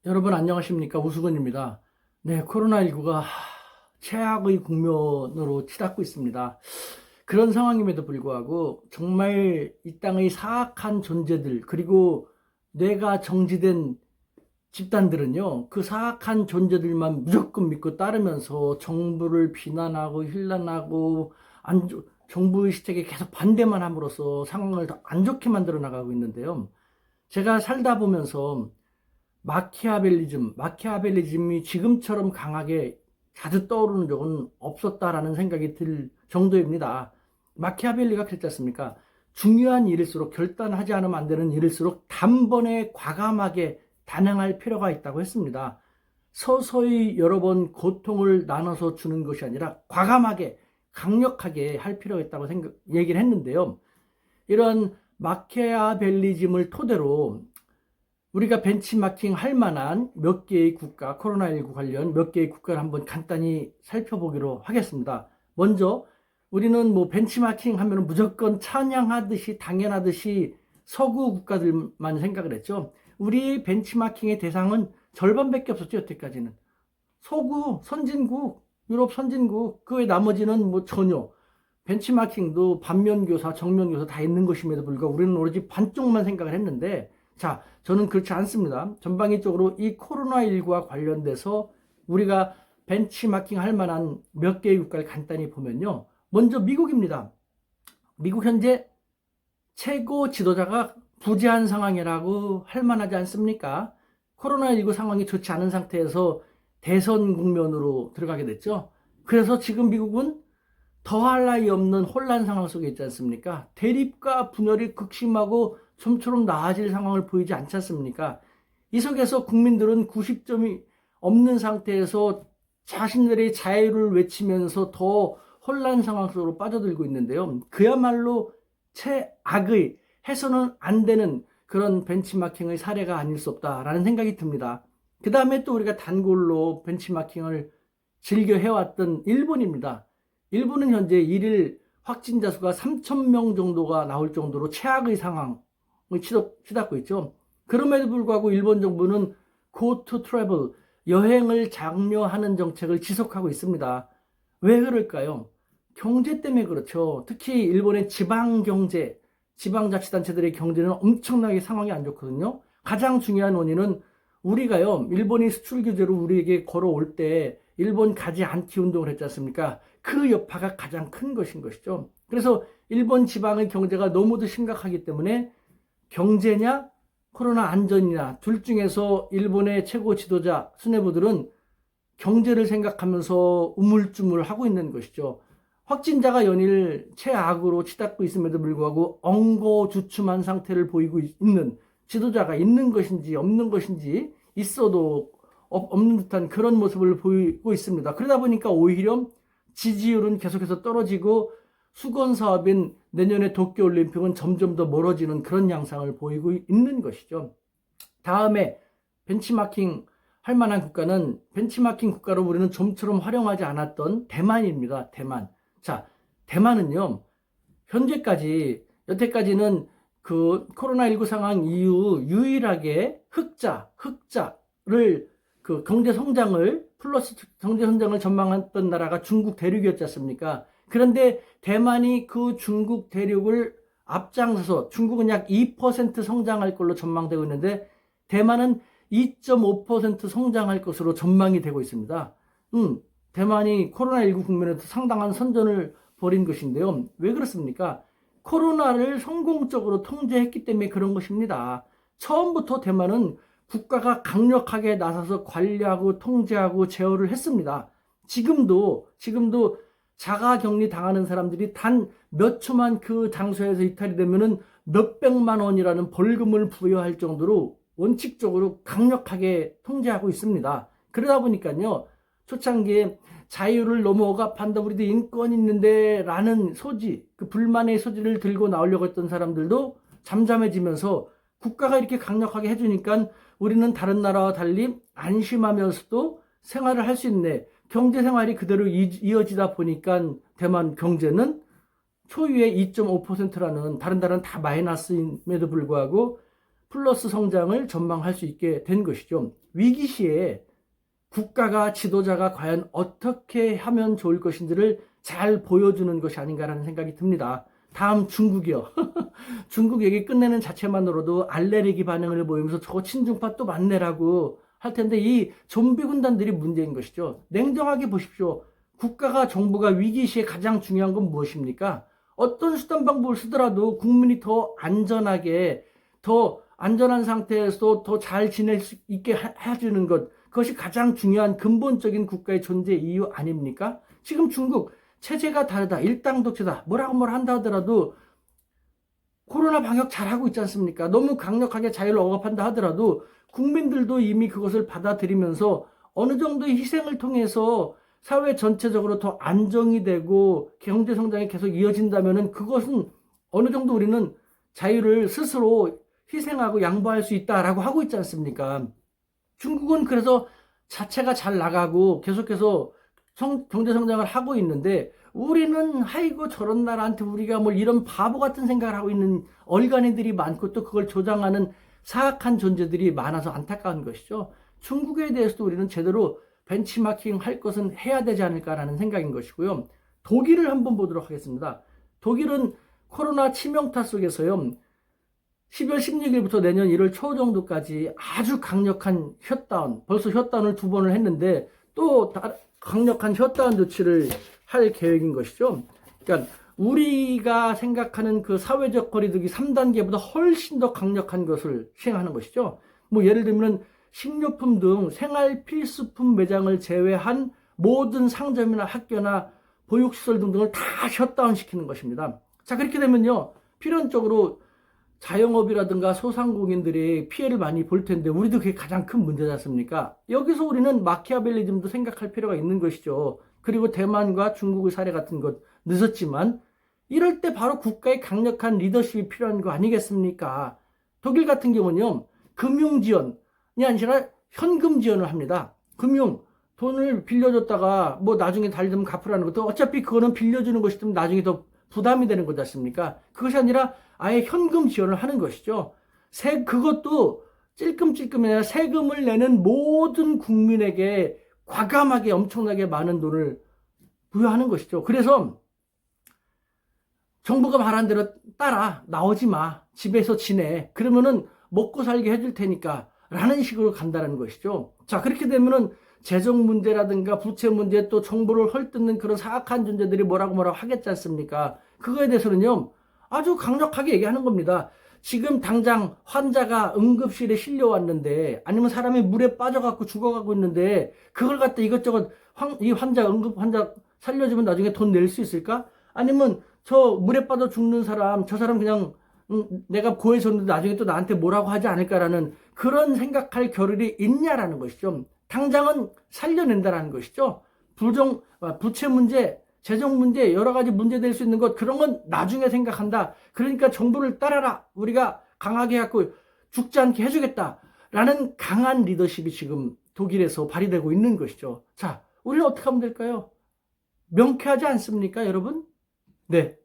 여러분 안녕하십니까? 우수근입니다. 네, 코로나19가 최악의 국면으로 치닫고 있습니다. 그런 상황임에도 불구하고 정말 이 땅의 사악한 존재들 그리고 뇌가 정지된 집단들은요, 그 사악한 존재들만 무조건 믿고 따르면서 정부를 비난하고 힐난하고 정부의 시책에 계속 반대만 함으로써 상황을 더 안 좋게 만들어 나가고 있는데요. 제가 살다 보면서 마키아벨리즘이 지금처럼 강하게 자주 떠오르는 적은 없었다라는 생각이 들 정도입니다. 마키아벨리가 그랬지 않습니까? 중요한 일일수록 결단하지 않으면 안 되는 일일수록 단번에 과감하게 단행할 필요가 있다고 했습니다. 서서히 여러 번 고통을 나눠서 주는 것이 아니라 과감하게 강력하게 할 필요가 있다고 얘기를 했는데요. 이런 마키아벨리즘을 토대로 우리가 벤치마킹 할 만한 몇 개의 국가, 코로나19 관련 몇 개의 국가를 한번 간단히 살펴보기로 하겠습니다. 먼저 우리는 뭐 벤치마킹 하면 무조건 찬양하듯이 당연하듯이 서구 국가들만 생각을 했죠. 우리 벤치마킹의 대상은 절반밖에 없었죠, 여태까지는. 서구, 선진국, 유럽 선진국, 그 외 나머지는 뭐 전혀. 벤치마킹도 반면교사, 정면교사 다 있는 것임에도 불구하고 우리는 오로지 반쪽만 생각을 했는데, 자, 저는 그렇지 않습니다. 전방위적으로 이 코로나19와 관련돼서 우리가 벤치마킹 할 만한 몇 개의 국가를 간단히 보면요. 먼저 미국입니다. 미국 현재 최고 지도자가 부재한 상황이라고 할 만하지 않습니까? 코로나19 상황이 좋지 않은 상태에서 대선 국면으로 들어가게 됐죠. 그래서 지금 미국은 더할 나위 없는 혼란 상황 속에 있지 않습니까? 대립과 분열이 극심하고 좀처럼 나아질 상황을 보이지 않지 않습니까? 이 속에서 국민들은 90점이 없는 상태에서 자신들의 자유를 외치면서 더 혼란 상황 속으로 빠져들고 있는데요. 그야말로 최악의 해서는 안 되는 그런 벤치마킹의 사례가 아닐 수 없다라는 생각이 듭니다. 그 다음에 또 우리가 단골로 벤치마킹을 즐겨 해왔던 일본입니다. 일본은 현재 일일 확진자 수가 3,000명 정도가 나올 정도로 최악의 상황을 치닫고 있죠. 그럼에도 불구하고 일본 정부는 Go to Travel, 여행을 장려하는 정책을 지속하고 있습니다. 왜 그럴까요? 경제 때문에 그렇죠. 특히 일본의 지방경제, 지방자치단체들의 경제는 엄청나게 상황이 안 좋거든요. 가장 중요한 원인은 우리가요, 일본이 수출 규제로 우리에게 걸어올 때 일본 가지 않기 운동을 했지 않습니까? 그 여파가 가장 큰 것인 것이죠. 그래서 일본 지방의 경제가 너무도 심각하기 때문에 경제냐 코로나 안전이냐 둘 중에서 일본의 최고 지도자 수뇌부들은 경제를 생각하면서 우물쭈물하고 있는 것이죠. 확진자가 연일 최악으로 치닫고 있음에도 불구하고 엉거주춤한 상태를 보이고 있는 지도자가 있는 것인지 없는 것인지, 있어도 없는 듯한 그런 모습을 보이고 있습니다. 그러다 보니까 오히려 지지율은 계속해서 떨어지고 수건 사업인 내년의 도쿄올림픽은 점점 더 멀어지는 그런 양상을 보이고 있는 것이죠. 다음에 벤치마킹 할 만한 국가는 벤치마킹 국가로 우리는 좀처럼 활용하지 않았던 대만입니다. 대만. 자, 대만은요, 여태까지는 그 코로나19 상황 이후 유일하게 흑자를 그 경제 성장을 플러스 경제 성장을 전망했던 나라가 중국 대륙이었지 않습니까? 그런데 대만이 그 중국 대륙을 앞장서서 중국은 약 2% 성장할 걸로 전망되고 있는데 대만은 2.5% 성장할 것으로 전망이 되고 있습니다. 대만이 코로나19 국면에서 상당한 선전을 벌인 것인데요. 왜 그렇습니까? 코로나를 성공적으로 통제했기 때문에 그런 것입니다. 처음부터 대만은 국가가 강력하게 나서서 관리하고 통제하고 제어를 했습니다. 지금도 자가격리 당하는 사람들이 단 몇 초만 그 장소에서 이탈이 되면은 몇백만 원이라는 벌금을 부여할 정도로 원칙적으로 강력하게 통제하고 있습니다. 그러다 보니까요, 초창기에 자유를 너무 억압한다, 우리도 인권 있는데 라는 소지, 그 불만의 소지를 들고 나오려고 했던 사람들도 잠잠해지면서 국가가 이렇게 강력하게 해주니까 우리는 다른 나라와 달리 안심하면서도 생활을 할 수 있네. 경제 생활이 그대로 이어지다 보니까 대만 경제는 초유의 2.5%라는, 다른 나라는 다 마이너스임에도 불구하고 플러스 성장을 전망할 수 있게 된 것이죠. 위기 시에 국가가 지도자가 과연 어떻게 하면 좋을 것인지를 잘 보여주는 것이 아닌가라는 생각이 듭니다. 다음 중국이요. 중국 얘기 끝내는 자체만으로도 알레르기 반응을 보이면서 저거 친중파 또 맞네라고 할 텐데 이 좀비 군단들이 문제인 것이죠. 냉정하게 보십시오. 국가가 정부가 위기 시에 가장 중요한 건 무엇입니까? 어떤 수단 방법을 쓰더라도 국민이 더 안전하게 더 안전한 상태에서 더 잘 지낼 수 있게 해주는 것, 그것이 가장 중요한 근본적인 국가의 존재 이유 아닙니까? 지금 중국 체제가 다르다, 일당 독재다, 뭐라고 한다 하더라도 코로나 방역 잘하고 있지 않습니까? 너무 강력하게 자유를 억압한다 하더라도 국민들도 이미 그것을 받아들이면서 어느 정도의 희생을 통해서 사회 전체적으로 더 안정이 되고 경제 성장이 계속 이어진다면은 그것은 어느 정도 우리는 자유를 스스로 희생하고 양보할 수 있다라고 하고 있지 않습니까? 중국은 그래서 자체가 잘 나가고 계속해서 경제 성장을 하고 있는데 우리는 아이고 저런 나라한테 우리가 뭐 이런 바보 같은 생각을 하고 있는 얼간이들이 많고 또 그걸 조장하는 사악한 존재들이 많아서 안타까운 것이죠. 중국에 대해서도 우리는 제대로 벤치마킹 할 것은 해야 되지 않을까라는 생각인 것이고요. 독일을 한번 보도록 하겠습니다. 독일은 코로나 치명타 속에서요. 12월 16일부터 내년 1월 초 정도까지 아주 강력한 셧다운, 벌써 셧다운을 2번을 했는데 또 강력한 셧다운 조치를 할 계획인 것이죠. 그러니까 우리가 생각하는 그 사회적 거리두기 3단계보다 훨씬 더 강력한 것을 시행하는 것이죠. 뭐 예를 들면 식료품 등 생활 필수품 매장을 제외한 모든 상점이나 학교나 보육시설 등등을 다 셧다운 시키는 것입니다. 자, 그렇게 되면요. 필연적으로 자영업이라든가 소상공인들이 피해를 많이 볼 텐데 우리도 그게 가장 큰 문제지 않습니까? 여기서 우리는 마키아벨리즘도 생각할 필요가 있는 것이죠. 그리고 대만과 중국의 사례 같은 것 늦었지만 이럴 때 바로 국가의 강력한 리더십이 필요한 거 아니겠습니까? 독일 같은 경우는요. 금융 지원이 아니라 현금 지원을 합니다. 돈을 빌려줬다가 뭐 나중에 달리면 갚으라는 것도 어차피 그거는 빌려주는 것이 좀 나중에 더 부담이 되는 거지 않습니까? 그것이 아니라 아예 현금 지원을 하는 것이죠. 그것도 찔끔찔끔이 아니라 세금을 내는 모든 국민에게 과감하게 엄청나게 많은 돈을 부여하는 것이죠. 그래서 정부가 말한 대로 따라 나오지 마. 집에서 지내. 그러면은 먹고 살게 해줄 테니까 라는 식으로 간다는 것이죠. 자, 그렇게 되면은 재정 문제라든가 부채 문제 또 정부를 헐뜯는 그런 사악한 존재들이 뭐라고 하겠지 않습니까? 그거에 대해서는요. 아주 강력하게 얘기하는 겁니다. 지금 당장 환자가 응급실에 실려왔는데 아니면 사람이 물에 빠져갖고 죽어가고 있는데 그걸 갖다 이것저것 이 환자 살려주면 나중에 돈 낼 수 있을까? 아니면 저 물에 빠져 죽는 사람 저 사람 그냥 내가 구해줬는데 나중에 또 나한테 뭐라고 하지 않을까라는 그런 생각할 겨를이 있냐라는 것이죠. 당장은 살려낸다라는 것이죠. 부채 문제, 재정 문제, 여러 가지 문제 될 수 있는 것, 그런 건 나중에 생각한다. 그러니까 정부를 따라라. 우리가 강하게 해갖고 죽지 않게 해주겠다라는 강한 리더십이 지금 독일에서 발휘되고 있는 것이죠. 자, 우리는 어떻게 하면 될까요? 명쾌하지 않습니까, 여러분? 네.